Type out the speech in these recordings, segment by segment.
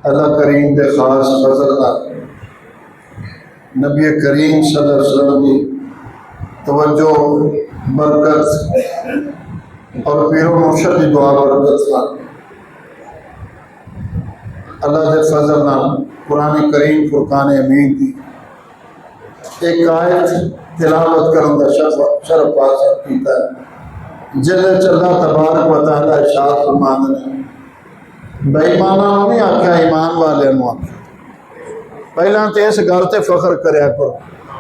अल्लाह करीम के खास फजल का नबी करीम सल्लल्लाहु अलैहि वसल्लम की तवज्जो बरकत और पीरो मुर्शद की दुआ बरकत था। अल्लाह के फजल ना कुरान करीम फुरकान अमीन की एक आयत तिलावत करने का शरफ हासिल किया है। जिले अल्लाह तबारक व तआला इरशाद फरमाते हैं, बेईमाना नहीं आख्या, ईमान वाले आख्या। पहला तो इस गल से फख्र करया करो,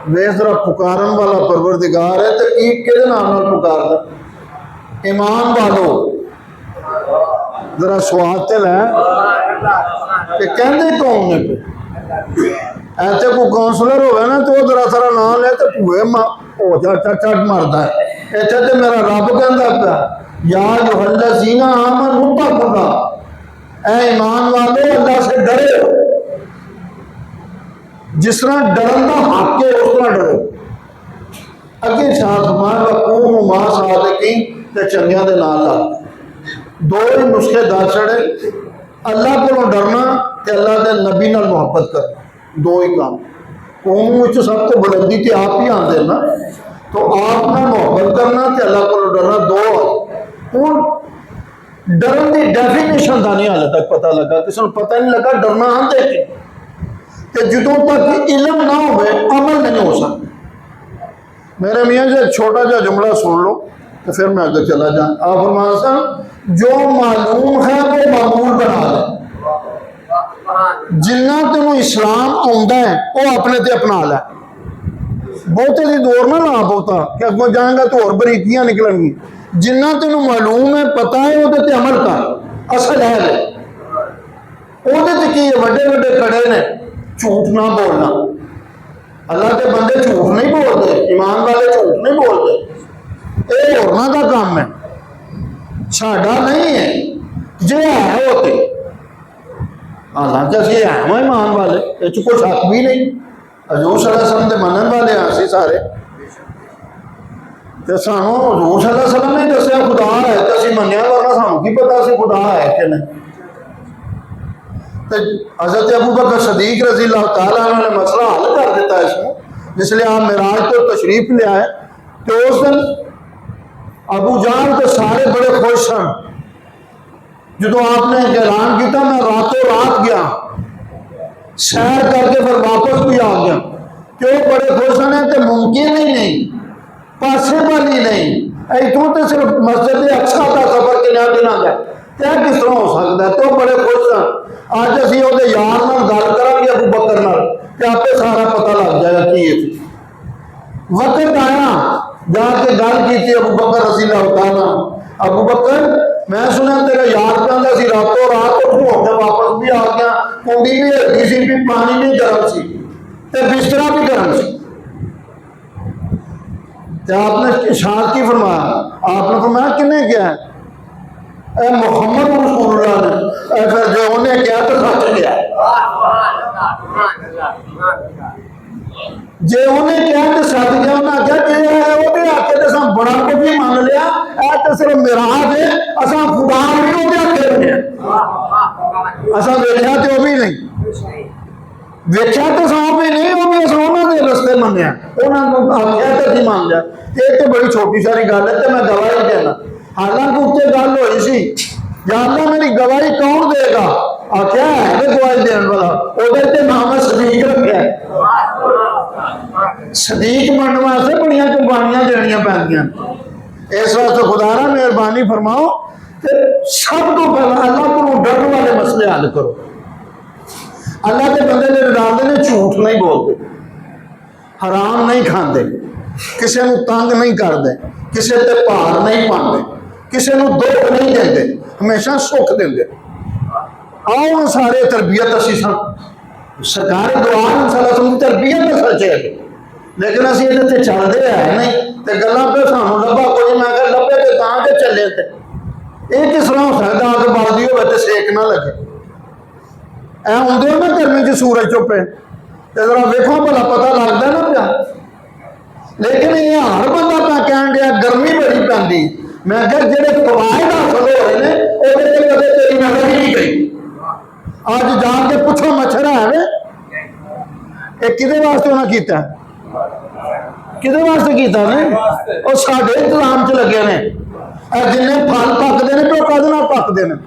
वे जरा पुकारन वाला परवरदिगार है तो की कि नाम पुकारदा, ईमान वालो। जरा स्वाद तो लै कि कहते कौन ने पे ऐसे कोई काउंसलर हो ना तो जरा सारा नाम ले तो भूए हो जा चट मरदा है। इतने तो मेरा रब कहता पाया, या जो हल्ला सीना आमन मुट्टा खुदा, ऐ ईमान वाले अल्लाह से डरे। जिस तरह डरन का हक है उस तरह डरो। अगे साथ मान मां सादकी ते चंगियां दे नाल ला दो ही नुस्खे दस छड़े, अल्लाह को डरना ते अल्लाह के नबी नाल मुहब्बत करना, दो ही काम। कौम सब तो बुलंदी तो आप ही आते ना, तो आप ना मुहब्बत करना ते अल्लाह को डरना, दो। हूँ डरन की डेफिनेशन का नहीं हाले तक पता लगा, किसी को पता नहीं लगा डरना आते कि जो तक इलम ना हो अमल नहीं हो सकता। मेरे मियाँ जी छोटा जा जुमला सुन लो तो फिर मैं आगे चला जाऊँ। आप फरमान साहब, जो मालूम है वो मामूल बना ले। जिन्ना तेन इस्लाम आंदा है वो अपने ते अपना लै, बहुते की दौर ना ला बहुता कि अगों जाएगा तो और बरीकियां निकलनगी। जिन्ना तेन मालूम है पता है वो अमल कर, असल है वो की वड्डे वड्डे कड़े ने, झूठ ना बोलना। अल्लाह के बंदे झूठ नहीं बोलते, ईमान वाले झूठ नहीं बोलते, ये होरना का काम है, साडा नहीं है। जे है वो तो हालांकि असं है ईमान वाले, इस कोई शक भी नहीं। हजूर सल्लल्लाहु अलैहि वसल्लम के मनन वाले असी सारे, तो सानू हजूर सल्लल्लाहु अलैहि वसल्लम ने दसिया खुदा है तो असं मनिया, वरना सानू की पता असी खुदा है कि नहीं। तो हजरत अबू बकर सदीक रज़ी अल्लाह तआला अन्हु ने मसला हल कर दिता इसमें, जिसलिए आप मेराज तो तशरीफ ले आए। तो उस दिन अबू जहल तो सारे बड़े खुश सन। जो आपने ऐलान किया मैं रातों रात गया, सैर करके फिर वापस भी आ गया, क्यों बड़े खुश हैं। तो मुमकिन ही नहीं, पॉसिबल ही नहीं, इतों तो सिर्फ मस्जिद अक्सा का सफर कितना दिन का क्या किस तरह हो सकता है। तो बड़े खुश हैं। अज असी वो यार नाल गल करांगे अबू बकर नाल, आपे सारा पता लग जाएगा की वक्त आया। जाके गल की अबू बकर रज़ी अल्लाह तआला, अबू बकर मैं सुना तेरा यार कहता सी रातों रात उठ होकर वापस भी आ गया, कुंडी भी हल्की सी, भी पानी भी गर्म सी, ते बिस्तरा भी गर्म सी। तो आपने इरशाद की फरमाया, आपने फरमाया किन्ने क्या है मुहम्मद रसूलुल्लाह ने, फिर जो उन्हें क्या तो सच गया, जे उन्हें क्या तो सच गया। उन्हें आख्या कि वो आके तो सब बड़ा कुछ भी मान लिया, तो सिर्फ मिराज है, असा खुदा नहीं वो आखे रहे, असा वेख्या तो भी नहीं, वेख्या तो सांप भी नहीं, वो भी असा उन्होंने रस्ते मनिया, उन्होंने आख्या तो नहीं मान लिया। ये तो बड़ी छोटी सारी गल है, तो मैं गवाही देना। हालांकि उत्ते गल हुई सी, या अल्लाह मेरी गवाही कौन देगा, आख्या है गवाही देने वाला, वो नाम सदीक रखा। सदीक बनने वास्ते बड़िया कुर्बानियां देनियां पैंदियां। इस वास्ते खुदारा मेहरबानी फरमाओ कि सब तो पहला अल्लाह को डरने वाले मसले हल करो। अल्लाह के बंदे ने डालते ने झूठ नहीं बोलते, हराम नहीं खाते, किसी को तंग नहीं करते, किसी ते भार नहीं पाते, किसी को दुख नहीं देते, हमेशा सुख देंगे। आओ सारे तरबियत असी सरकारी दुआ तरबियत सचे, लेकिन असं ये चलते है नहीं, तो गल्लां पे सानू लभा कोई, मैं कहा लभे तो तां के चले, ये किस तरह हो सकता अग बलदी हो तो सेक ना लगे। ऐ आंदे हो ना गर्मी च सूरज चुपे, तो जरा वेखो भला पता लगता ना पिया। लेकिन ये हर बंदा पा कह गया गर्मी बड़ी पैंदी, मैं क्या जेडे फवायद हासिल हो रहे हैं वो कदे तेरी नजर ही नहीं गई। अज जाके पुछो मच्छर है वे ये किदे वास्ते उन्हें किया किदे वास्ते किया ने और साडे इंतजाम च लगे ने जिन्ने फल पकते हैं तो कद नाल पकते हैं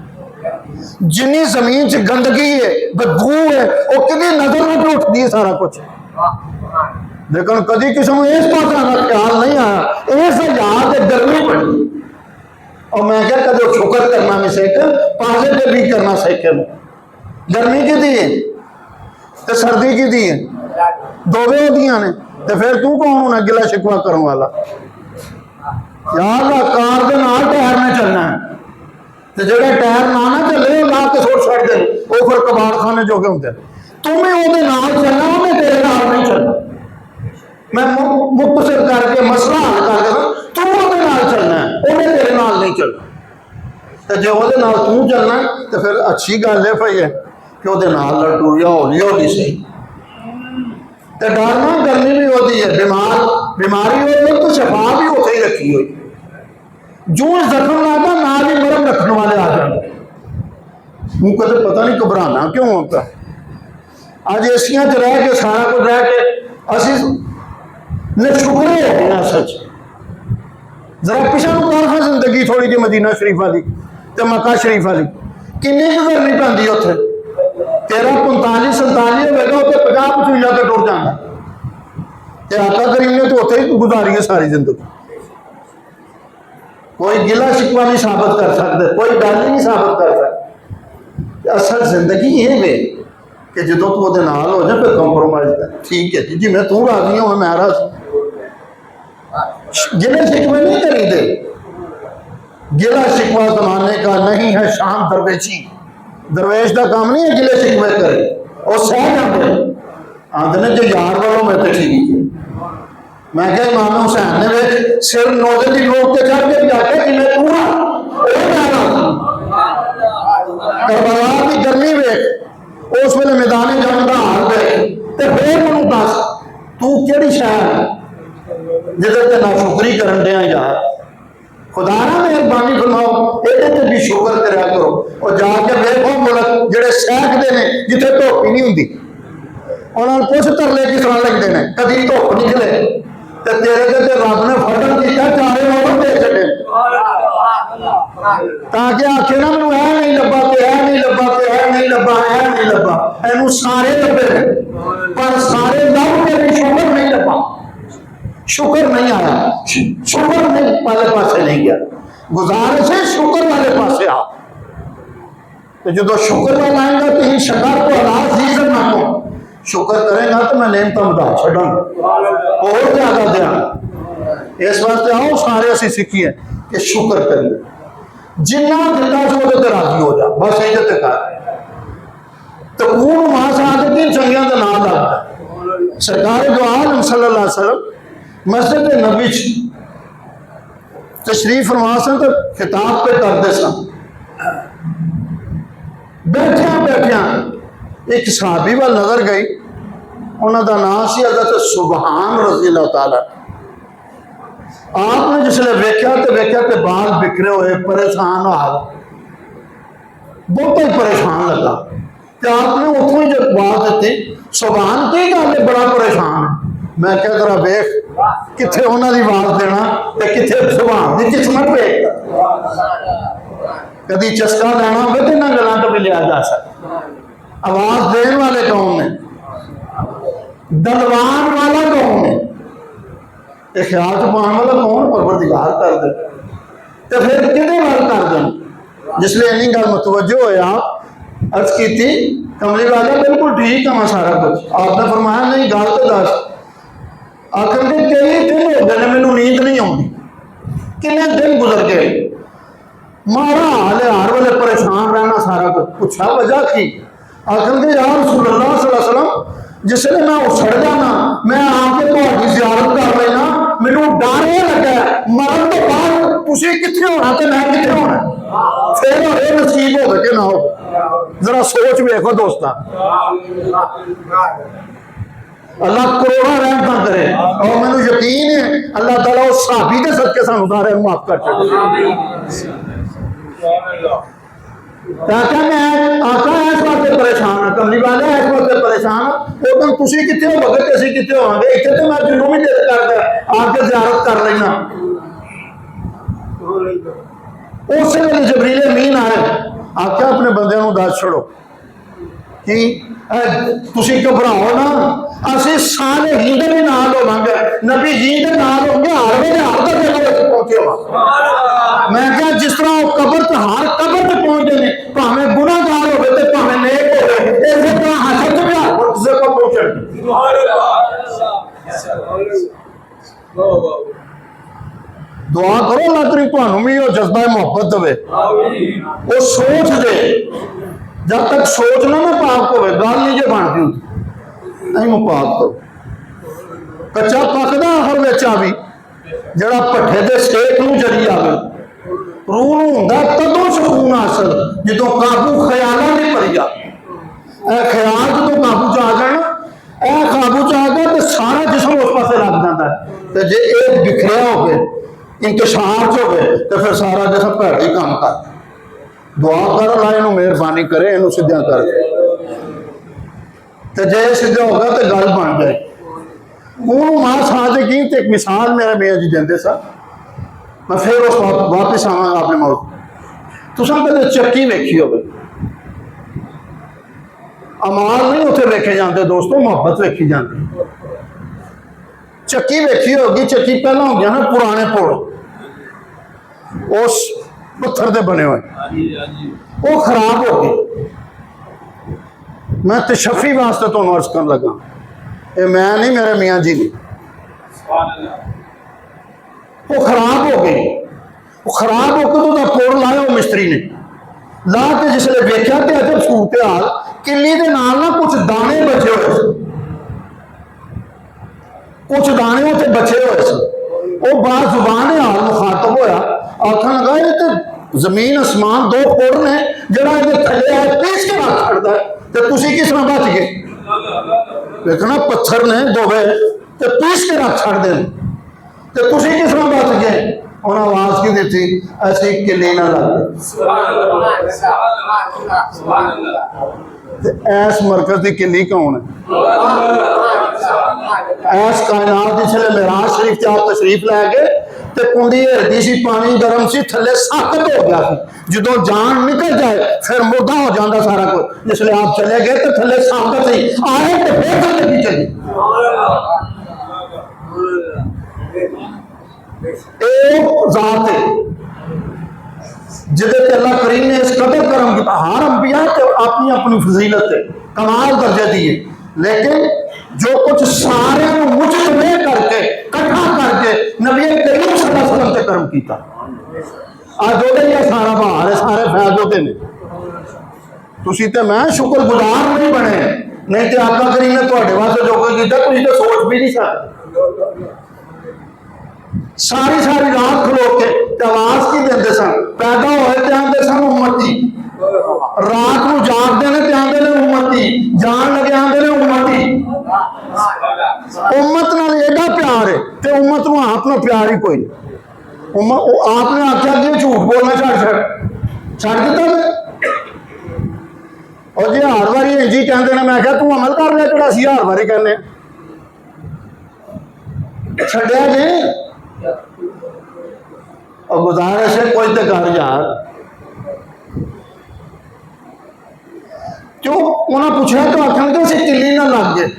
जिन्नी जमीन च गंदगी है बदबू है वो किदी नजर में उठती है सारा कुछ लेकिन कभी किसी को इस पास का ख्याल नहीं आया इस याद गर्मी पड़ी और मैं क्या कदों शुक्र करना भी सीख पॉजिटिव भी करना सीखे गर्मी की दी है तो सर्दी की दी है दोवे होदियां ने तो फिर तू कौन होना गिला शिकवा करने वाला यार कार के नाल टायर ने चलना है तो जो टायर ना चले ला के सुट छड़ दे वो फिर कबाड़खाने जो के होंगे तुम्हें ओदे नाल चलना उन्हें तेरे नाल नहीं चलना मैं मुख्तसर करके मसला हल कर देना तू ओदे नाल चलना है उन्हें तेरे नाल नहीं चलना तो जो ओदे नाल तू चलना तो फिर अच्छी गल है भाई है कि ओदे नाल लटू या हौली हौली सही तो डरना गर्मी भी होती है बीमारी होती है तो शफा भी उसे ही रखी हुई जो जख्म लाता नाल ही मरम रखने वाले आ जाते मुँह कदे पता नहीं घबराना क्यों होता अज एसियां च रह के सारा कुछ रह के असी शुक्र हो गए सच जरा पिछा नुकसान जिंदगी थोड़ी जी मदीना शरीफ वाली तो मक्का शरीफ वाली किन्नी की गर्मी पैंती उत्थे 13-45-47 होगा उत्थे 50-55 तो टुर जाता आका करीम ने तो उत्थे ही गुजारी है सारी जिंदगी कोई गिला शिकवा नहीं साबित कर सकते कोई गल ही नहीं साबित कर सकते असल जिंदगी ये वे कि जो तू वो नाल हो जाए फिर कंप्रोमाइज कर ठीक है जी मैं तू राजी हूँ मैं राजी गिला शिकवा नहीं करी दे गिला शिकवा जमाने का नहीं है शाम दरवेशी दरवेश का काम नहीं है गिले शिकवे करे और सह जाते आते ने जो यार वालों में तो ठीक है मैं क्या इमाम हुसैन ने वे सिर नौजे की लोग के चढ़ के जाके कि मैं तू करबला की गर्मी वेख उस वेले मैदानी जंग का हाल देख तो फिर मैनू दस तू केड़ी शहर जिधर ते नाशुक्री करन दिया यार खुदा ना मेहरबानी फरमाओ ये भी शुक्र करा करो और जाके वेखो मुल्क जेडे सहकते हैं जिथे धुप ही नहीं होंगी उन्होंने कुछ तरले किस तरह लगते हैं कभी धुप निकले तो तेरे ते रब ने फटन किया चारे ओवर दे छे ताकि आखे ना मैं नहीं लब्बा तो नहीं लब्बा तो नहीं लब्बा नहीं लब्बा एनू सारे लब्बे पर सारे लभ के भी शुक्र नहीं लब्बा शुक्र नहीं आया शुक्र नहीं वाले पासे नहीं गया गुजारिश है शुक्र वाले पासे आओ तो जो शुक्र वाला आएगा तो ही शकर को हालात जीजन ना हो शुक्र करेगा तो मैं नेमत बता छड़ा और ज्यादा ध्यान इस वास्ते आओ सारे असं सीखिए कि शुक्र करिए जिन्ना दिता से वो राजी हो जा बस ये कर तो कून महासाद तीन चंगिया का नाम लगता सरकार दो आलम सल्लल्लाहु अलैहि वसल्लम मस्जिद नबी तशरीफ फरमा सन तो खिताब पे करते सन बैठिया बैठिया एक सहाबी वाल नजर गई उन्होंने नाम से हज़रत सुबहान रज़ी अल्लाह तआला आपने जिसले वेख्या तो बाल बिखरे हुए परेशान हाल बहुत ही परेशान लगा तो आपने उतों ही जब बात दी सुबहान की गल है बड़ा परेशान मैं क्या जरा वेख किथे उन्होंने आवाज देना तो किथे सुबहान की किस्मत वेख कभी चस्का लेना हो तो इन्होंने गलों तो भी लिया जा सकता आवाज देने वाले कौन ने दलवान वाला कौन है ये ख्याल च पाने वाला कौन परवरदिगार कर दे तो फिर किहदे वाल कर दें जिसलिए इन्नी गल मुतवज्जो होया अर्ज की कमली वाला बिल्कुल ठीक है मैं सारा कुछ आपने फरमाया नहीं गल तो दस आखिर के कई दिन हो गए मैनू नींद नहीं आती कितने दिन गुजर गए मारा हाल है हर वेले परेशान रहना सारा कुछ पूछा वजह की आखिर के यार रसूल अल्लाह सल्लल्लाहु अलैहि वसल्लम जिसले मैं उछड़ जाना मैं आके तुम्हारी ज़ियारत कर लेना मैनू डर ये लगा मरण तो बाद तुसी किथे होना तो मैं किथे होना फिर ये नसीब हो कि ना हो जरा सोच वेखो दोस्ता अल्लाह करोड़ा रहमत करे और मैनू यकीन है अल्लाह ताला उस सहाबी के सदके सानू सारे माफ कर छड़े ताकि मैं आका उदन तुसीं कित्थे होवोगे ते असीं कित्थे होवांगे। इत्थे ते मैं जिन्नों भी दिल करदा आके ज़ियारत कर लेना। उस वेले जबरील अमीन आए, आख्या अपने बंदे नूं दस छड़ो कि तुसीं घबराओ ना, असीं सालेहीन दे भी नाल होवांगे, नबी जी दे नाल होंगे, हर वेले हर जगह ते पहुंचे होवांगे। मैं क्या जिस तरह वो कबर ते हर कबर ते पहुंचते ने, भावें गुनाहगार होवे ते भावें नेक होवे, इसे तरह हशर ते भी हर जगह पहुंचणगे। दुआ करो अल्लाह करीम तुहानूं भी वो जज्बा मुहब्बत देवे, वो सोच दे। जब तक सोच ना पाक होवे गल नहीं जे बनती होती, नहीं पाक करो। कच्चा पकदा हर विच आवी, जड़ा भट्ठे दे सेक नूं जरी आवे, रूह नूं हुंदा तदों सुकून हासिल जदों काबू ख्यालां दी भरिया। ख्याल जदों काबू च आ जाण, काबू च आ गया तो सारा जिस्म उस पासे लग जाता है। तो जे ये बिखरिया होवे, इंतशार च होवे, तो फिर सारा जिस्म भैड़ा ही काम कर। दुआ कर अल्लाह इहनूं मेहरबानी करे, इहनूं सीधा कर, तो जे सीधा होगा तो गल बन जाए। उन्होंने मां सादिकीन ते एक मिसाल मेरे मियाँ जी देंदे सा, मैं फिर उस वापस आवांगा अपने मौत। तुसां कदे चक्की वेखी होवे, अमाल नहीं उत्थे वेखे जाते दोस्तों, मुहब्बत वेखी जाती। चक्की वेखी होगी, चक्की पहला हो गया ना पुराने पुल, उस पत्थर दे बने हुए, वो खराब हो गई। मैं तशफी वास्ते तुहानूं अर्ज करन लगा, ये मैं नहीं, मेरे मियाँ जी ने, वो खराब हो गई। वो खराब होकर तो पुल लाया वो मिस्त्री ने, ला के जिसले वेख्या तो अजब सूरत हाल, किली दे नाल ना कुछ दाने बचे हुए, कुछ दाने उत्ते बचे हुए से। वो बाजुबान हाल मुखातब होया, आखन लगा ये तो जमीन आसमान दो पुल ने, जरा ये थले आए पीस के रख छड़दा है, तो तुसीं किस तरह बच गए? देखना पत्थर ने दोवे तो पीस के रख छड़ दे, तो तुसीं किस तरह बच गए? उन्हें आवाज की दी थी, ऐसी किले ना लग। ऐस मरकज की किली कौन है? ऐस कायनात जिसले मेराज शरीफ से आप तशरीफ लै गए तो कुंडी हिलदी सी, पानी गर्म सी, थले सख्त हो गया सी। जो जान निकल जाए फिर मुर्दा हो जाता सारा कुछ। जिसले आप चले गए तो थले सख्त सी, आए तो फिर थले चली। जात है जिदे अल्लाह करीम ने इस कदर करम किया। हर अंबिया तो अपनी अपनी फजीलत है, कमाल दर्जे दी है, लेकिन जो कुछ सारे मुजतमे करके कट्ठा करके नबी करीम सल्लल्लाहु अलैहि वसल्लम ते करम किया। आज जो सारा बहार है, सारे फैज होते हैं। तुसी ते मैं शुक्रगुजार नहीं बने, नहीं तो आका करीम ने तुहाडे वास्ते जो कुछ किया तुसी तो सोच भी नहीं सकते। सारी सारी रात खलो के आवाज की देंदे सन, पैदा होए ते आंदे सन उम्मती, रात को जागते ने ते आंदे ने उम्मती, जान लगे आंदे ने उम्मती। उम्मत नाल एडा प्यार है ते उम्मत नूं अपना प्यार ही कोई नहीं। आपने आख्या कि झूठ बोलना छड़ दिता ने, और जे हर बारी इंजी कहते हैं, मैं क्या तू अमल कर लिया जो असीं हर बारी कहने छड्या जे। और गुजारिश है कोई तो घर यार, क्यों उन्हें पूछा तो आखन कि किली ना लग गए।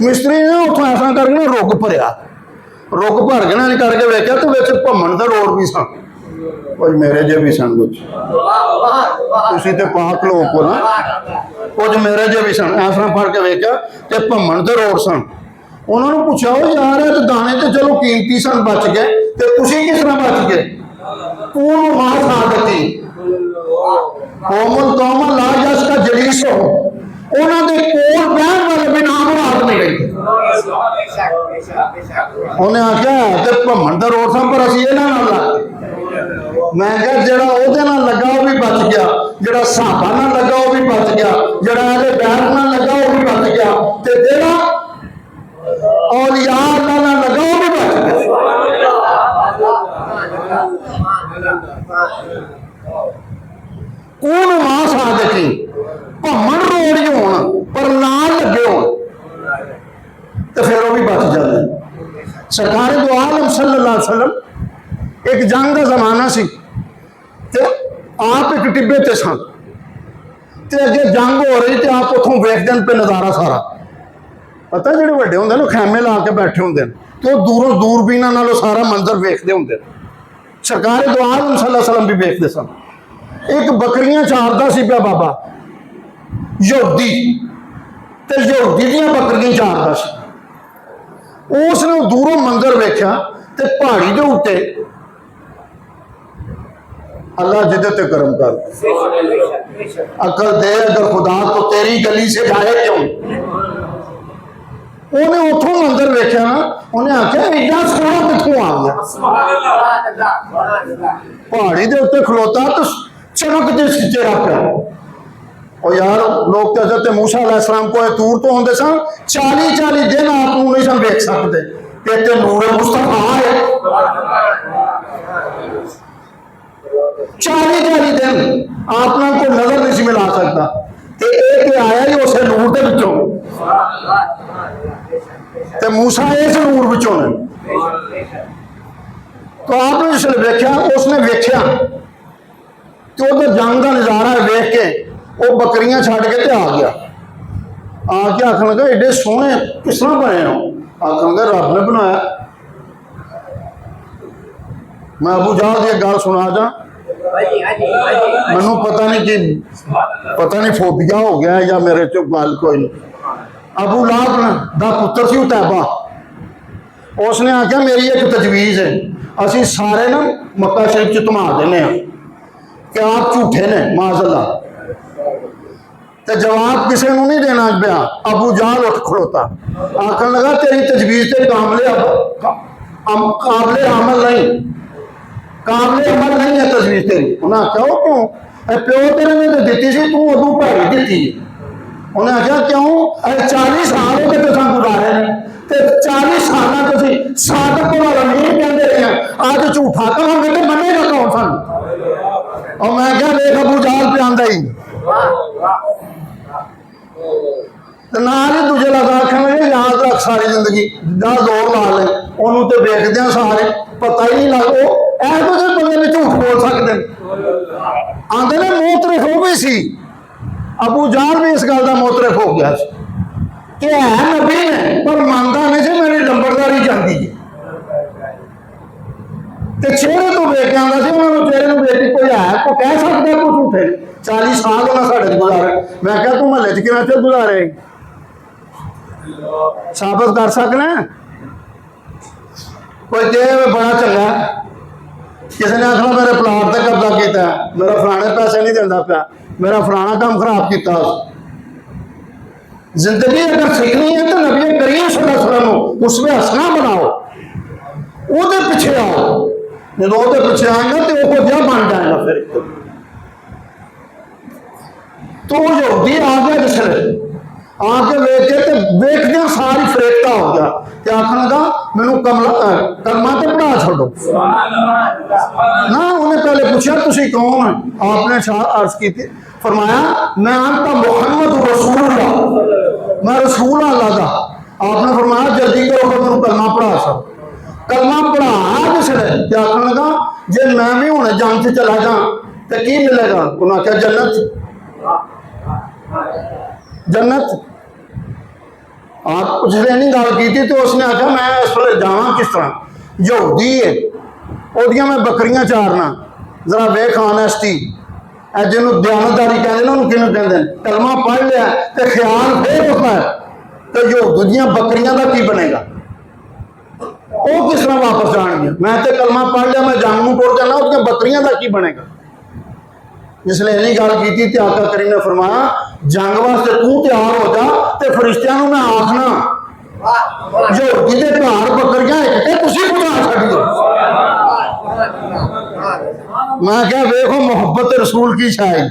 मिस्त्री ने उतों ऐसा करके ना रुक भरिया, रुक भर के ना करके वेख्या तो विच भमन तो रोड भी सन, कुछ मेरे जे भी सन, कुछ तुसीं ते पाक लोग हो ना, कुछ मेरे जे भी सन। ऐसा फड़ के वेख्या तो भमन तो रोड सन। उन्होंने पूछा वो यार है तो दाने तो चलो कीमती सन, बच गए, तो तुसीं किस तरह बच गए? कौन मां सादती कौमन कौमन ला जस का जलीस हो, उन्होंने कोल बहन वाले भी नाम हाथ नहीं गई। उन्हें आख्या तो भमन तो रोड सन, पर असीं इहनां नाल लग। मैं क्या जरा ओहदे नाल लगा वो भी बच गया, जरा साहबा नाल लगा वो भी बच गया, जरा अहले बैत नाल लगा वो भी बच गया, ते जेड़ा औलिया अल्लाह नाल लगा वो भी बच गया। कौन मां सादकी भमन रोड़ी होन पर नाल लगे हो, भी बच जाते। सरकार दो आलम सल्लल्लाहु अलैहि वसल्लम एक जंग का जमाना सी ते आप एक टिब्बे ते सन ते अगे जंग हो रही ते आप उतों वेखते पे नज़ारा सारा पता जो व्डे होंगे ना खैमे ला के बैठे होंगे तो दूरों दूरबीना नालों सारा मंजर वेखते होंगे। सरकार दो आलम सल्लल्लाहु अलैहि वसल्लम भी वेखते सन। एक बकरियां चारदा सी पिया बाबा यहूदी ते यहूदी दियां बकरियां चारदा सी। उसने दूरों मंजर वेख्या ते पहाड़ी दे उत्ते अल्लाह जिदे ते करम कर अकल दे अगर खुदा तो तेरी गली से जाए क्यों। उन्हें उतों मंजर वेख्या ना उन्हें आख्या इतना सोना कितों आ गया। पहाड़ी दे उत्ते खलोता तो चमक दे चेहरा पिया। और यार लोग तो हज़रत मूसा अलैहिस्सलाम को तूर तो होंगे सन 40-40 दिन आप नहीं सन वेख सकते कि नूर मुस्तफा है। 40-40 दिन आपना कोई नजर नहीं मिला सकता ते एक आया ही उस नूर के विचों ते मूसा इस नूर विचों ने। तो आपने जिसने वेख्या उसने वेख्या तो उधर जंग का नज़ारा वेख के वो बकरियां छड़ के आ गया। आके आखन लगा एडे सोहने किस तरह बने हो। आखन लगा रब ने बनाया। मैं अबू जहल की गल सुना जा मैनू पता नहीं फोबिया हो गया या मेरे चो गल कोई नहीं। अबू लाहब दा पुत्र सी तैबा उसने आख्या मेरी एक तजवीज़ है असी सारे ना मक्का शरीफ च घुमा देने कि आप झूठे ने माज़अल्लाह। तो जवाब किसी को नहीं देना पिया। अबू जहल उठ खड़ोता आखन लगा तेरी तजवीज़ से काबिल अमल नहीं है तजवीज़ तेरी। उन्हें आख्या वो क्यों प्यो तेरे ने तो दी सी तू उदू भैड़ी दी। उन्हें आख्या क्यों 40 साल हो गए तुसा गुजारे ने ते 40 साल तुसी सादक को नहीं कहते रहे अज झूठा कहोगे तो मनेगा कौन सन। और मैं क्या देख अबू जहल पे आंदा ही नाल ही दूजे लगा आखन लगे याद रख सारी जिंदगी जा जोर ला ले उन्होंने तो वेखद सारे पता ही नहीं लग ऐसे बंदे में झूठ बोल सकते आते ने मोहतरफ हो भी सी। अबू जहल भी इस गल का मोहतरफ हो गया कि है नबी ने पर मानता नहीं से मेरी नंबरदारी जाती है तो चेहरे तो वेख के आंदा उन्होंने चेहरे को वेख कोई है को कह सकता कोई झूठे 40 साल उन्हें साढ़े गुजारे। मैं क्या तू महल च कितना चिर गुजारे साबित कर सकना कोई दे बड़ा चंगा किसी ने आखना मेरे प्लाट पर कब्जा किया मेरा फलाने पैसे नहीं देता पाया मेरा फलाना काम खराब किया। जिंदगी अगर सीखनी है तो नबी करीम सल्लल्लाहु अलैहि वसल्लम उसमें हंसना बनाओ वो पीछे आओ जो वो पीछे आएगा तो वो क्या बन जाएगा फिर। तो वो यहूदी आ गया जिसने आके वेखे तो वेखद सारी फरेकता हो गया तो आखन लगा मैनू कलमा तो पढ़ा छोड़ो ना। उन्हें पहले पूछा तुसी कौन आपने अर्ज की फरमाया मैं अंता मुहम्मद रसूलुल्लाह मैं रसूल अल्लाह का। आपने फरमाया जल्दी करो कि मैनू कलमा पढ़ा सको। कलमा पढ़ा जिसने तो आखन लगा जे मैं भी हुणे जंग च चला जा तो की मिलेगा। उन्हें आख्या जन्नत। आप जिसने नहीं गल की तो उसने आख्या मैं इस वे जावा किस तरह यहूदी है ओदियां मैं बकरियां चारना जरा वेख ऑनेस्टी जिन्होंने दयानतदारी कहते हैं किनू कहते हैं। कलमा पढ़ लिया तो ख्याल फिर उठना है तो यहूदी दियां बकरियां का की बनेगा वो किस तरह वापस जाएंगे। मैं तो कलमा पढ़ लिया मैं जंग में टुर जाना उसकी बकरियां का की बनेगा। जिसने इन्हीं गल की तो आका करीम ने फरमाया जंग वास्ते तू तैयार हो जा तो फरिश्तियां मैं आखना जो जिदे घर बकरियां मैं क्या वेखो मोहब्बत रसूल की शायद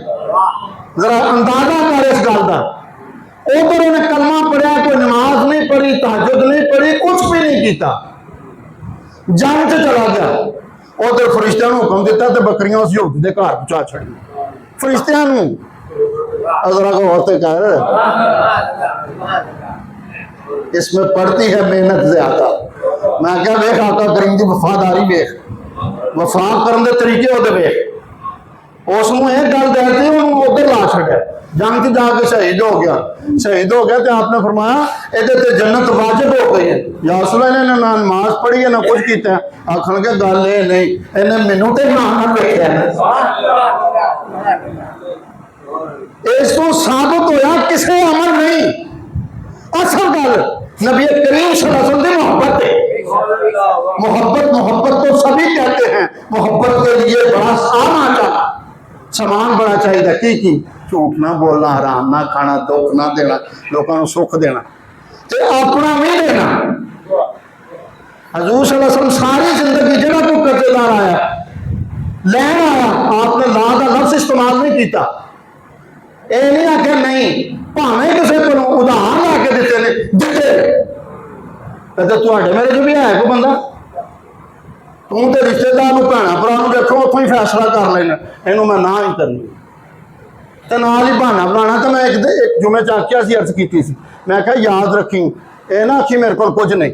जरा अंदाजा कर इस गल का। उधर उन्हें कलमा पढ़िया कोई नमाज नहीं पढ़ी तहज्जुद नहीं पढ़ी कुछ भी नहीं किया जंग से चला गया। उधर फरिश्तियां हुक्म दिता तो बकरियां उस यहूदी के घर पहुंचा छड़ी फरिश्तियां जरा को होते कर इसमें पड़ती है मेहनत ज्यादा। मैं क्या वेख आका करीम की वफादारी वेख, वफा करने के तरीके वो वेख। उसनों एक गल दे उधर ला छड़िया, जंग च जाके शहीद हो गया। शहीद हो गया तो आपने फरमाया ये जन्नत वाजिब हो गई है। या उस वे ना नमाज पढ़ी है ना कुछ किया। आखन के गल ये नहीं, इन्हें मैनू तो नाम देखा। इस तो साबित होया किसी अमल नहीं। असल गल नबी करीम सल्लल्लाहु अलैहि वसल्लम की मोहब्बत है। मोहब्बत मोहब्बत तो सभी कहते हैं। मोहब्बत के लिए बड़ा सामान बड़ा चाहिए की झूठ ना बोलना, हराम ना खाना, दुख ना देना, लोगों को सुख देना ते अपना भी देना। हजूर सल्लल्लाहु अलैहि वसल्लम सारी जिंदगी जरा कोई कर्जेदार आया लैन आया, आपने ला का लफ्ज इस्तेमाल नहीं किया। ये नहीं आख्या नहीं, भावें किसी को उधार ला के दिते ने दिते, कहते तुहाडे मेरे जो भी है कोई बंदा, तू तो रिश्तेदार भैन भरा देखो उतों ही फैसला कर लेना, इनू मैं ना ही करनी तो नाल ही बहाना बनाना। तो मैं एक जुमे च आख्या सी, अर्ज की सी, मैं क्या याद रखी ये ना आखी मेरे को कुछ नहीं,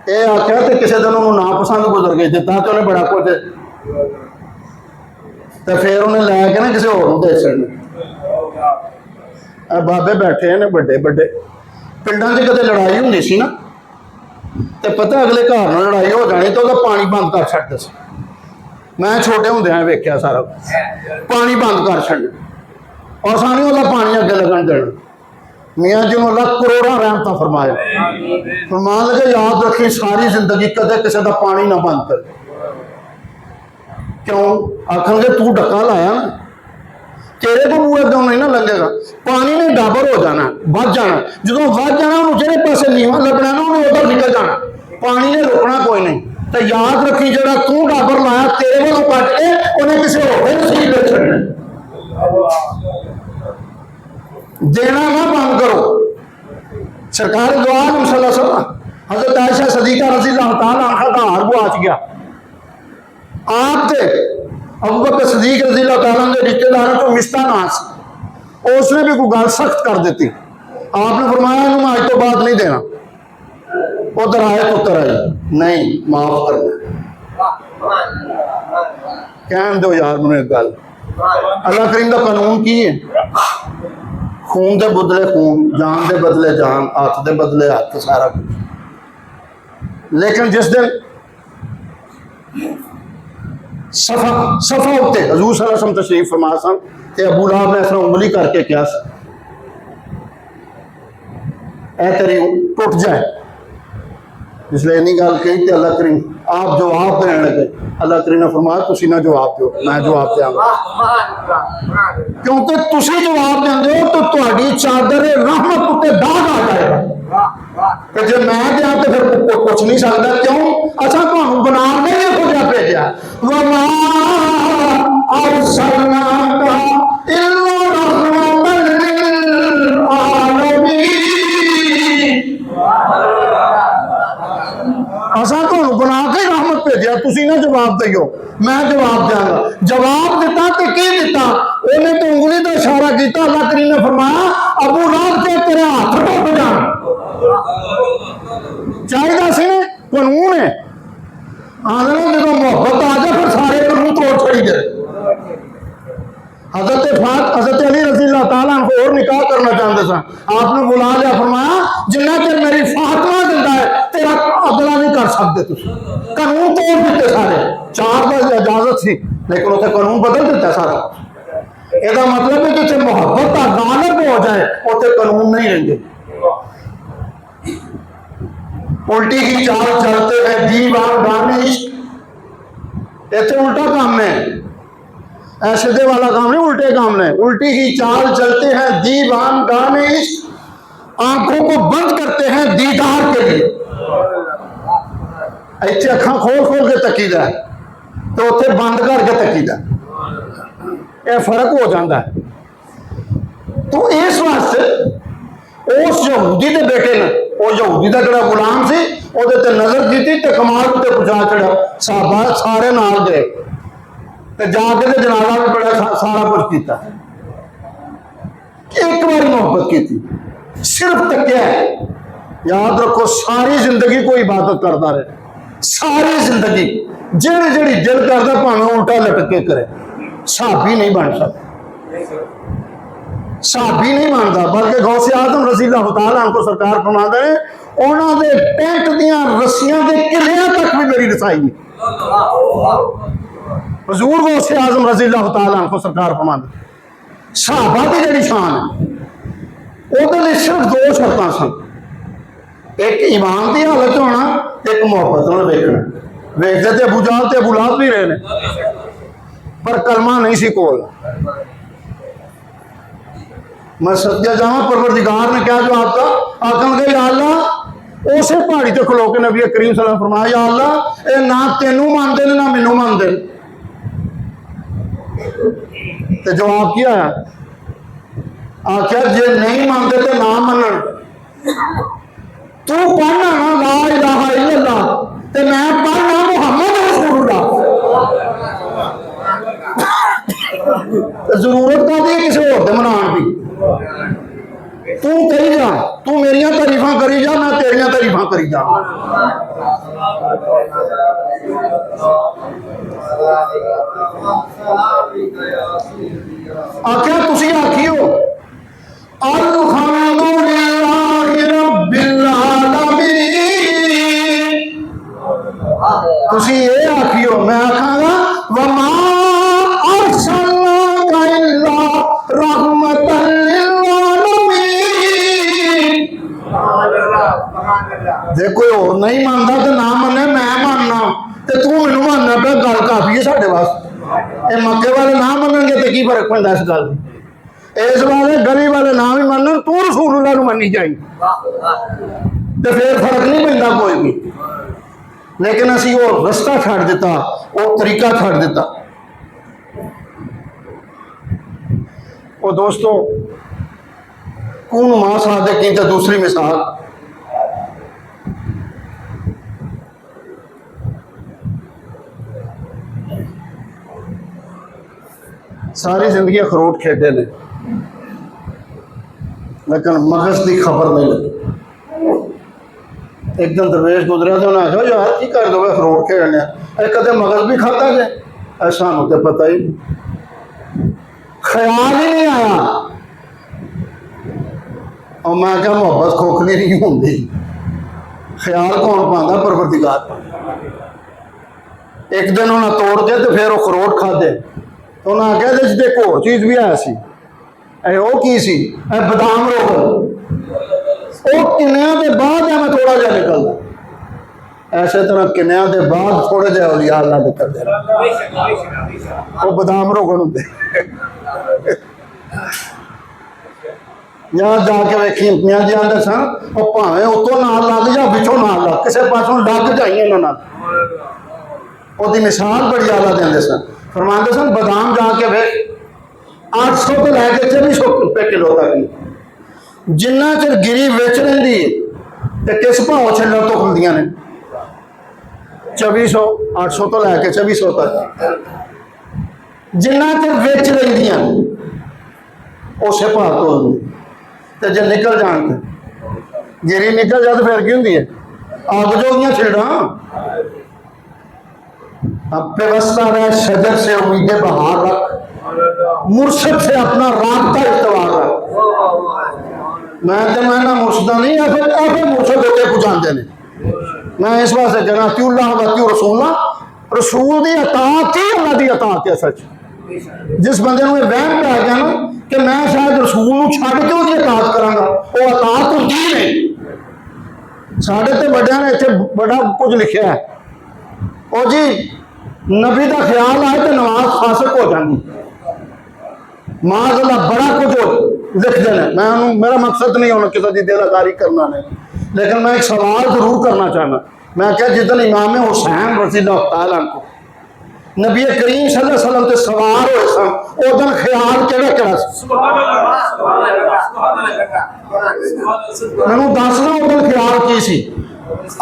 ये आख्या तो किसी दिन उन्होंने नापसंद गुजर गई दिता तो उन्हें बड़ा कुछ, तो फिर उन्हें लैके ना किसी होर दे छड़ना। बाबे बैठे ने बड़े बड़े पिंडा च कदे लड़ाई होंदी सी ना, तो पता अगले घर में लड़ाई हो जानी तो पानी बंद कर छड्डदे सी। मैं छोटे होंदे वेख्या सारा पानी बंद कर छड्डना और सानू ओहदा पानी अगे लगन देना। मियाँ जी अल्लाह करोड़ों रहमत फरमाया। फरमान लगे याद रखी सारी जिंदगी कदे किसी का पानी ना बंद कर। क्यों आखन तू डका लाया ना, तेरे को मुँह अगों नहीं ना लगेगा, पानी ने डाबर हो जाना, बच जाना। जो बच जाना उन्होंने जेरे पासे नीवा लगना ना उन्हें उधर निकल जाना, पानी ने रुकना कोई नहीं। तो याद रखी जरा तू डाबर लाया तेरे वालों कट के उन्हें किसी होर नसीब में छड़ना। देना ना बंद करो। सरकार दुआ हजरत आयशा सदीका रज़ी अल्लाह तआला अन्हा का हार गुआच गया। आप थे अबू बकर सदीक रज़ी अल्लाह तआला के रिश्तेदारों को मिस्ता नास, उसने भी कोई गल सख्त कर देती। आपने फरमाया मैं आज तो बात नहीं देना, उधर आए तो उतर आए नहीं माफ करना। कह दो यार मैंने एक गल, अल्लाह करीम का कानून की है, खून के बदले खून, जान के बदले जान, हाथ के बदले हाथ, सारा कुछ। लेकिन जिस दिन सफा उत्ते हजूर सल्लल्लाहु अलैहि वसल्लम तशरीफ फरमा सन ते अबू लहब ने इस तरह उंगली करके क्या ऐ तेरी टुट जाए, इसलिए इन्हीं गल कही तो अल्लाह करीम आप जवाब देने लगे। अल्लाह करीम ने फरमाया तुसी ना जवाब दो, मैं जवाब देंगा, क्योंकि तुसी जवाब देंगे हो तो तुम्हारी चादर रहमत उत्ते दाग आ जाएगा। तो जो मैं दिया तो फिर कुछ नहीं सकता। क्यों अच्छा तुहानू बना नहीं खुदा भेजा, वमा अरसलनाका इल्ला रहमतन लिल आलमीन। असा तुहानू बना के रहमत भेजा, तुसी ना जवाब दियो, मैं जवाब देंगा। जवाब दिता तो की दिता, उन्हें तो उंगली का इशारा किया। अल्लाह करीम ने फरमाया अबू लहब के तेरे हाथ टुट जान। चाहिए सी ने कानून है, आदमी जो मोहब्बत आ जाए फिर सारे कानून तोड़ छड़ी दे। हजरत अली रज़ी अल्लाह तआला अन्हु और निकाह करना चाहते सन, आपने बुला लिया, फरमाया जिन्ना चਿਰ मेरी फातिमा जिंदा है तेरा अगला नहीं कर सकते तुम। कानून तोड़ दिते सारे, 4 बजे इजाजत थी लेकिन उसे कानून बदल दिता सारा। इसका मतलब है जिसे मोहब्बत का गालिब हो जाए उसे कानून नहीं रहेंगे। उल्टी की चाल चलते हैं दीवान गाने इश्क, इतने उल्टा काम है, ऐसे वाला काम नहीं, उल्टे काम नहीं। उल्टी ही चाल चलते हैं दीवान गाने इश्क, आंखों को बंद करते हैं दीदार के लिए। इतने अखा खोल खोल के तकीदा तो उसे बंद करके तकीदा, यह फर्क हो जाता है। तो इस वास्ते उस यहूदी के बेटे ने, वो यहूदी का जो गुलाम से नजर दी तो कमाल उत्ते पहुंचा चढ़ा, साहबा सारे नाल गए तो जाके तो जनाजा भी बड़ा सारा कुछ किया। एक बार मोहब्बत की थी, सिर्फ तकिया है। याद रखो सारी जिंदगी कोई इबादत करता रहे, सारी जिंदगी जेड़ी जेड़ी दिल करता भावें उल्टा लटके करे, साहबी नहीं बन सकता, साहबी नहीं बनता। बल्कि गौसे आजम रज़ी अल्लाह तआला अन्हु सरकार फरमाते हैं उन्होंने पैंट दियां रस्सियां के किलियां तक भी मेरी रसाई नहीं। हुजूर गौसे आजम रज़ी अल्लाह तआला अन्हु सरकार फरमाते सहाबा की जिहड़ी शान है उहदे लई सिर्फ दो शर्तां सन, एक ईमान की हालत होना, एक मुहब्बत नाल वेखना। वेखते तो अबू जहल ते अबू लहब भी रहे ने, पर कलमा नहीं सी कोल। मैं सत्या जावा परवरदिगार ने क्या जवाब था, आखन गए या अल्लाह उसे पहाड़ी ते खलो के नबी करीम सल्लल्लाहु अलैहि वसल्लम फरमाया या अल्लाह ये ना तेनू मानते ना मैनू मानते। ते जवाब क्या है, आख्या जे नहीं मानते तो ना मनन, तू पढ़ना ना ला इलाहा इल्लल्लाह ते मैं पढ़ना मुहम्मद रसूलुल्लाह। जरूरत का दी किसी होर दे मनान दी, तू करी जा, तू मेरिया तारीफा करी जा, मैं तेरिया तारीफा करी जा। आख्या तुसी आखियो तुसी ये आखियो, मैं आखागा वमा अरसलनाका इल्ला रहमतल लिल आलमीन। जे कोई और नहीं मानता तो ना मने, मैं मानना ते तू मैनू मानना पे, गल काफी है साडे वास्ते। ये मक्के वाले ना मनणगे तो की फर्क पैंदा इस गल इस वाले गली वाले ना भी मनन, तू रसूलुल्लाह नूं मन्नी जाई तो फिर फर्क नहीं पैंदा कोई भी। लेकिन असी वो रस्ता छड़ दिता, वो तरीका छड़ दिता। और दोस्तों कौन मां सादे की तो दूसरी मिसाल, सारी जिंदगी अखरोट खेडे ने लेकिन मगज की खबर नहीं लगी। एक दिन दरवेश गुजरा तो उन्हें आखा यार की कर दोगे अखरोट खेलने, कदे मगज भी खाता जे, ऐसा तो पता ही ख्याल ही नहीं आया। और मैं क्या मोहब्बत खोखली नहीं होंगी, ख्याल कौन पाता, परवरदिगार। एक दिन उन्हें तोड़ के तो फिर अखरोट खाधे तो उन्हें आख्या एक होर चीज़ भी है सी, वो की सी, बदाम रोगन। वो किन्निया के बाद मैं थोड़ा जहा निकलता, ऐसे तरह किन्निया के बाद थोड़े जहे औलिया अल्लाह निकलते, वो बदाम रोगन होंगे। यहाँ जाके वेखी मियाँ जी आते सन, वो भावें उतों नाल लग या पिछों नाल लग, किसी पासों लग जाइए इन्होंने। वो मिसाल बड़ी आला देंगे सन, फरमाते सन बादाम जाके वेख 800 तो लैके 2400 रुपये किलो तक जिन्ना चिर गिरी बेच रही तो किस भाव छल्लों तो खुलदियां ने 2400 800 तो लैके 2400 तक जिन्ना चिर बेच रही उस भाव तो जे निकल जान गिरी निकल जाए तो फिर की होंगी है, अग जो छिड़ा व्यवस्था रहे, शजर से उम्मीदें बहार रख, मुर्शद से अपना राबता इस्तवार रख। मैं ना मुर्शदा नहीं ऐसे मुर्शद होते पहुँचाते हैं। मैं इस वास्ते कहना अतिउल्लाह व अतिउ रसूला, रसूल की अताअत ही अल्लाह की अताअत है। सच जिस बंदे को वहम पै गया ना कि मैं शायद रसूल छड़ के उसकी अताअत करांगा, वो अताअत होती नहीं। साढ़े तो बड़िया ने इतने बड़ा कुछ लिखा है, और जी नबी का ख्याल आए तो नमाज फासक हो जाती, माजल्ला बड़ा कुछ लिख देना। मैं मेरा मकसद नहीं होना किसी की दिलाकारी करना नहीं, लेकिन मैं एक सवाल जरूर करना चाहना। मैं क्या जिस दिन इमाम हुसैन रज़ी अल्लाह तआला अन्हु नबी करीम सल्लल्लाहु अलैहि वसल्लम से सवार होए सन, उस दिन ख्याल केड़ा मैनू दसना, उस दिन ख्याल की सी।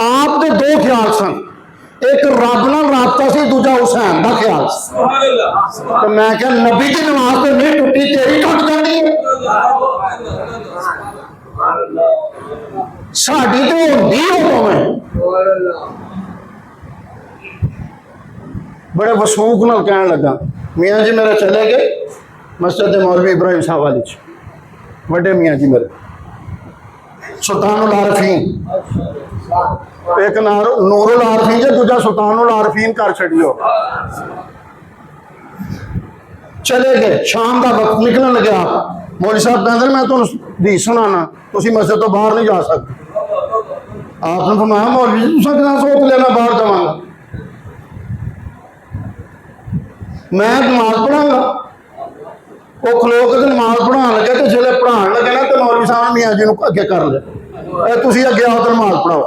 आप दे दो ख्याल सन, एक रब नाल राबता सी, दूजा हुसैन का ख्याल। तो मैं क्या नबी की नमाज तो नहीं टुटी, तेरी टुट जाती है। साड़ी तो होंगी हो में बड़े वसूख न कह लगा मियाँ जी मेरे चले गए मस्जिद मौलवी इब्राहिम साहब वाली बड़े मियाँ जी मेरे सुल्तानुल आरफीन एक नूरुल आरफीन जो दूजा सुल्तानुल आरफीन कर छड़ियो चले गए शाम का वक्त निकलन लगे मौलवी साहब कहते मैं तुम दी सुनाना तुम मस्जिद तो बाहर नहीं जा सकते आपने फरमाया मौलवी जी तुम कितना सोच लेना बाहर जावांगा मैं नमाज पढ़ांगा वो खलो के नमाज पढ़ाने लगे तो जिले पढ़ाने लगे ना तो मौलवी साहब मियाँ जी को अगे कर ले तुम अगे आओ तो नमाज पढ़ाओ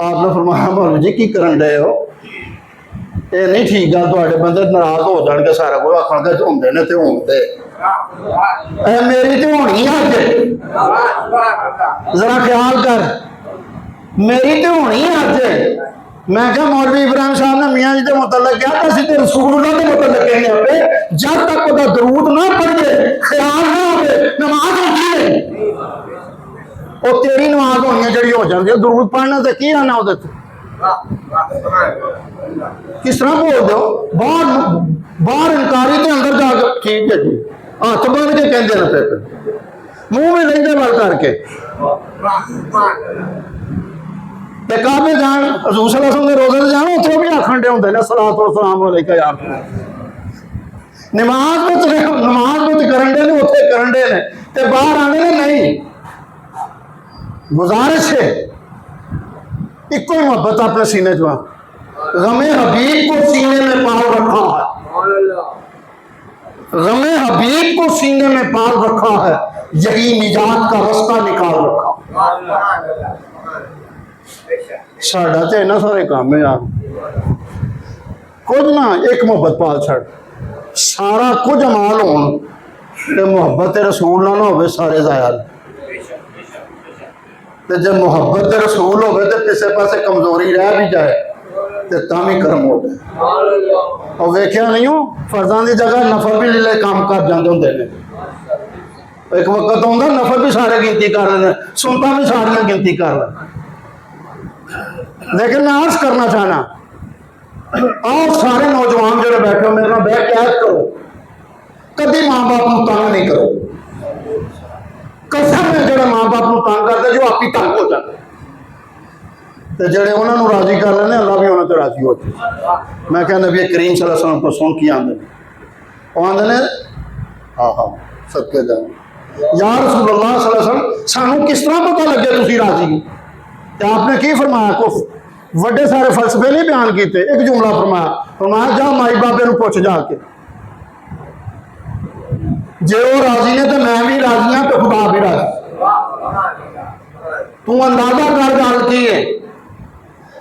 आपने फरमाया मौलवी जी की करन डे हो ये नहीं ठीक गल तुहाडे बंदे नाराज हो जाएंगे सारा कुछ आखणगे होंदे ने ते होंदे मेरी तो होनी है अज जरा ख्याल कर मेरी तो होनी है अज मैं क्या मौलवी इब्राहिम साहब ने मियाँ जी के मुतलक क्या असं तो रसूलुल्लाह के मुतलक कहने पे जब तक वो दरूद ना पढ़े ख्याल ना हो नमाज होती है वो तेरी नमाज होनी है जी हो जाती है दरूद पढ़ना तो की आना वो किस तरह बोल दो बाहर बाहर इनकारी तो अंदर जाकर ठीक है जी हाथ बन के कहते ना फिर मुंह में लेंगे बल करके काबे जान हजूर सल्लल्लाहु अलैहि वसल्लम दे रोज़े ते जान उत्थे भी आखण दे हुंदे ने सलातो व सलाम अलैका यार नमाज विच करन दे ने उत्थे करन दे ने ते बाहर आने ने नहीं गुजारिश है इको ही मोहब्बत अपने सीने च गमे हबीब को सीने में पाल रखा है गमे हबीब को सीने में पाल रखा है यही निजात का रास्ता निकाल रखा साडा तो इन्ना सारे काम है यार कुछ ना एक मोहब्बत पाल छड़ सारा कुछ अमाल हो मोहब्बत रसूल ना हो सारे जाया जब मोहब्बत रसूल हो तो किसी पास कमजोरी रह भी जाए तो भी कर्म हो गए और वेख्या नहीं हो फर्जा की जगह नफर भी ले काम कर जाते होंगे एक वक्त आता नफर भी सारे गिनती कर लेते सुनता भी सारिया गिनती कर ले लेकिन मैं अर्ज करना चाहना आओ सारे नौजवान जो बैठे हो मेरे बह के याद करो कभी माँ बाप को तंग नहीं करो कसम है जो माँ बाप को तंग करते जो आप ही तंग हो जाते जेडे उन्होंने राजी कर लेने अल्लाह भी उन्होंने राजी हो जाए मैं क्या नबी करीम सल्लल्लाहु अलैहि वसल्लम को सुन के आते ने हाँ हाँ सबके जान या रसूलुल्लाह सल्लल्लाहु अलैहि वसल्लम सानू किस तरह पता लगे तुसी राजी तो आपने की फरमाया कुछ वड्डे सारे फलसफे नहीं बयान किए एक जुमला फरमाया जा माई बाबे को पुछ जाके जे वो राजी ने तो मैं भी राजी हाँ तो खुदा भी राजी तू अंदाजा कर गल की है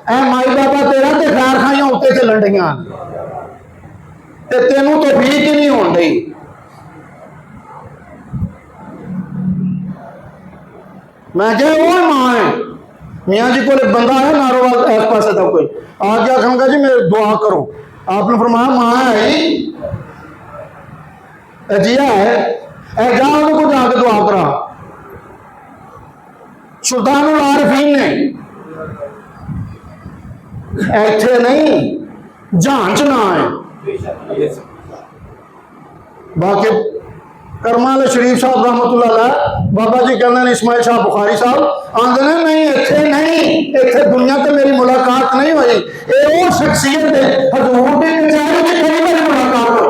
ऐ माई बाबा तेरा तो खैर खाइया उत्ते चलन डियां ते तेनू तो ठीक ही नहीं होन डई मैं क्या वो मां है मियाँ जी को बंदा है नारोवाल इस पास था कोई आके आखूंगा जी मेरे दुआ करो आपने फरमाया मां है जिया है जा उनको जाके दुआ करा सुल्तानुल आरफीन ने ऐथे नहीं जांच ना है बाकी करमाल शरीफ साहब रहमतुल्लाह अलैह बाबा जी कहते हैं इस्माइल शाह बुखारी साहब आंदे ने नहीं इत्थे नहीं इत्थे दुनिया ते मेरी मुलाकात नहीं हुई ये वो शख्सियत है हजूर की कचहरी में कई बार मुलाकात हो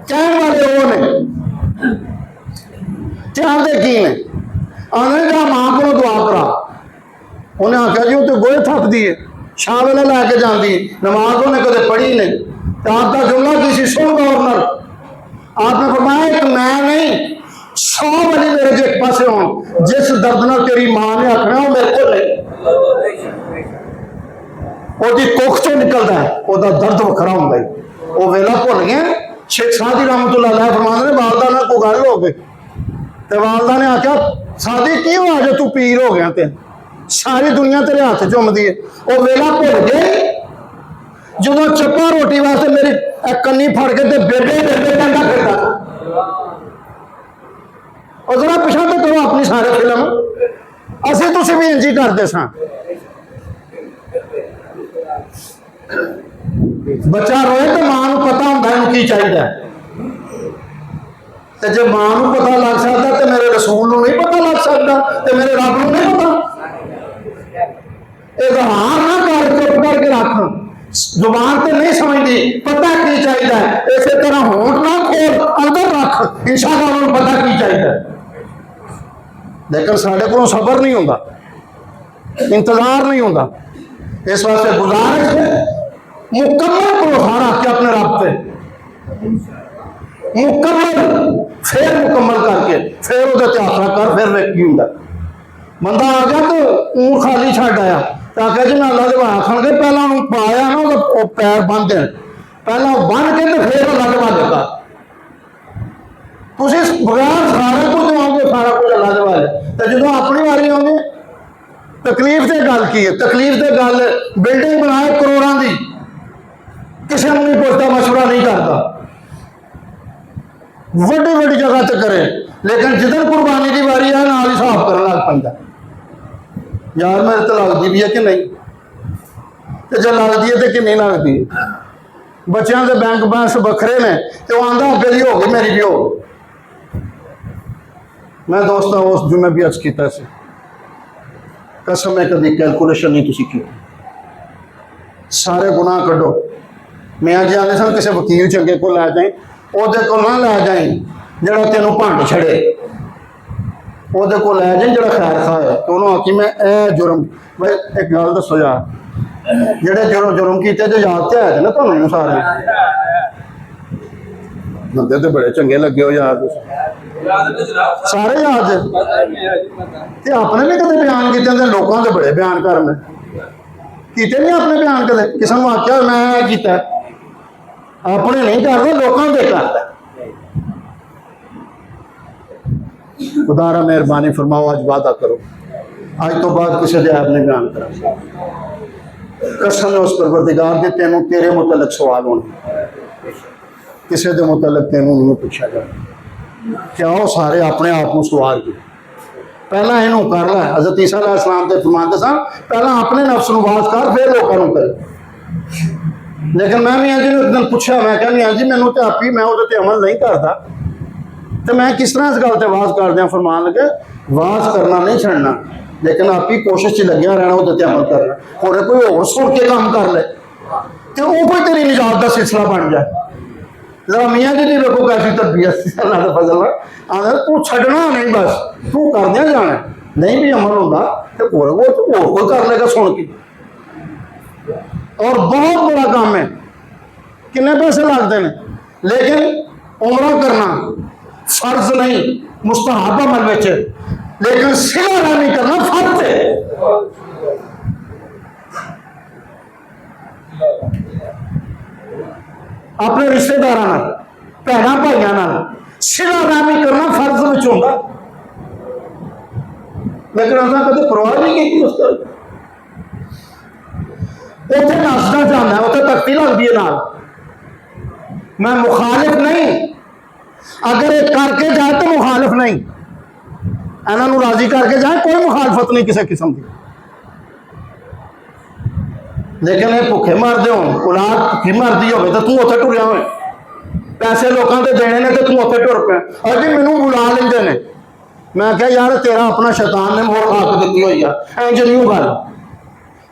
कहने वाले वो ने चाहते की ने आंदे जा मां को दुआ करा उन्हें आख्या जी तो गोए थप दी है शाह वेले लैके जाती नमाज उन्हें कदे पढ़ी नहीं आपका जुमला किसी सुन गवर्नर आपने फरमाया एक मैं नहीं 100 वाली मेरे जे एक पासे हो जिस दर्द न तेरी मां ने आखना वो मेरे को नहीं ओदी कुख चो निकलता है ओदा दर्द वखरा होंदा है वो वेला भुल गया शेख सादी रहमतुल्लाह अलैह फरमाते ने वालदा नाल कोई गल हो गई ते वालदा ने आख्या सादी की हुआ जो तू पीर हो गया ते सारी दुनिया तेरे हाथ चुमदी है वो वेला भुल गए जो चप्पा रोटी वास्ते मेरी कन्नी फड़ के बेबे बेबे कहता फिरता अपनी सारे फिल्म असी तुसी भी इंज ही करते सा। बच्चा रोए तो मां नूं पता हुंदा इहनूं की चाहिए, ते जे मां नूं पता लग सकता तो मेरे रसूल नूं नहीं पता लग सकता, तो मेरे रब नूं नहीं पता। इजहार ना कर, चुप करके रख, जुबान तो नहीं समझती, पता की चाहिए। इस तरह होंठ ना खोल, अंदर रख, इंशाअल्लाह उन्हें पता की चाहिए। लेकिन साढ़े को सबर नहीं होता, इंतजार नहीं होता। इस वास्ते गुजारिश है मुकम्मल भरोसा रख के अपने रब से, मुकम्मल फिर मुकम्मल करके फिर वो आसरा कर, फिर वेख की होंगे। बंदा आ गया तो ऊँट खाली छड़ आया, ताकि जी मैं अल्लाह के आखन के पहला पाया ना वो पैर बन दें, पहला बन के तो फिर अल्लाह के वाले का तुम बगैर सारा कुछ दवाओगे, सारा कुछ अल्लाह के वाले। तो जो अपनी वारी आगे तकलीफ से गल की है, तकलीफ से गल बिल्डिंग बनाए करोड़ों की, किसी को नहीं पूछता, मशवरा नहीं करता, वड्डी वड्डी जगह तक करे, लेकिन जिधर कुर्बानी की वारी है नाल ही साफ करने लग पैंदा। यार मेरे तो लगती भी है कि नहीं, तो जो लगती है तो कि नहीं लगती। बच्चों के बैंक बैलेंस बखरे ने, तो आंदा अगे भी हो गई, मेरी भी हो गई। मैं दोस्तों उस जुम्मे भी अर्ज किया से, कसम है कभी कैलकुलेशन नहीं तुसी की, सारे गुनाह कढो। मैं जी आने सन किसी वकील चंगे को लै जाए, ਉਹਦੇ को ना लै जाए ਜਿਹੜਾ तेनों भंड छड़े, ਉਹਦੇ को लै जाए ਜਿਹੜਾ खैर खा है, तो उन्होंने आखी मैं ए जुर्म भाई एक गल दसो यार, ਜਿਹੜੇ जुर्म किए जो याद तो है ना तुहानूं सारे बंदे तो बड़े चंगे लगे हो यार, सारे याद ते अपने भी कदे बयान किए, लोगों के बड़े बयान करने किते नहीं अपने बयान कदे, किसी ने आख्या मैं किया, अपने नहीं करते लोगों के करता। खुदारा मेहरबानी फरमाओ, आज वादा करो आज तो बाद किसी के ऐप नहीं बयान करा। कसम है उस परवरदिगार के, तेनों तेरे मुतलक सवाल होने, किसी के मुतलक तेनों नहीं पूछा जाए। क्या वो सारे अपने आप को सवार गए, पहला इनू कर लै। हज़रत ईसा अलैहिस्सलाम ते फरमाते सन पहला अपने नफ्स नूं वास कर, फिर लोगों को करे। लेकिन मैं मियाँ जी ने एक दिन पूछा, मैं क्या मियाँ जी मैनू तो आप ही, मैं वो अमल नहीं करता, तो मैं किस तरह इस गल से वाज कर दिया। फरमान लगे वाज करना नहीं छड़ना, लेकिन आप ही कोशिश च लग्या रहना वो अमल करना, और कोई होर सुन के काम कर ले तो वो कोई तेरी निजात का सिलसिला बन जाए। जरा मियाँ जी की देखो कैसी तरबियत, अल्लाह का फजल आना, तू छड़ना नहीं, बस तू करदे जाना, नहीं भी अमल होता तो वो तू होर कोई कर लेगा सुन के। और बहुत बड़ा काम है, कितने पैसे लगते हैं, लेकिन उमरा करना फर्ज नहीं, मुस्तहब अमल में, लेकिन सिला रहमी करना फर्ज है। अपने रिश्तेदार भैन भाइयों सिला रहमी करना फर्ज में होता, लेकिन असा कभी परवाह नहीं की। उसका उत्थे नसना चाहना, उत्थे तख्ती लगती है नाल। मैं मुखालिफ नहीं, अगर ये करके जाए तो मुखालिफ नहीं, इन्हों राजी करके जाए कोई मुखालफत नहीं किसी किस्म की। लेकिन ये भुखे मरते हो, औलाद भुखी मरती हो तो तू उत्थे टुरिया हो, पैसे लोगों के देने ने तो तू उत्थे टुर पे। अभी मैनू बुला लेंदे ने, मैं क्या यार तेरा अपना शैतान ने मोर खाक दी हुई है, इंज नहीं गल।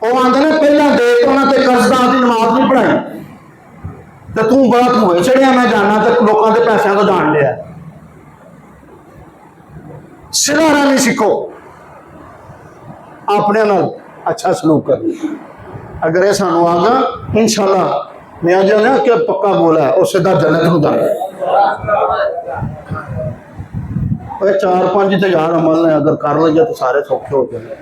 वो आते ने पहला दे तो उन्होंने कर्जदार की नमाज नहीं पढ़ाई, तो तू बड़ा धुए चढ़िया मैं जाना तो लोगों के पैसों को जान लिया। सिला रहमी सीखो, अपने नाल अच्छा सलूक कर। अगर ये सानू आ गया इंशाअल्लाह मैं जो ना कि पक्का बोला है और सीधा जन्नत नूं जाना। 4-5 तो यार अमल ने अगर कर लिया तो सारे सौखे हो जाए।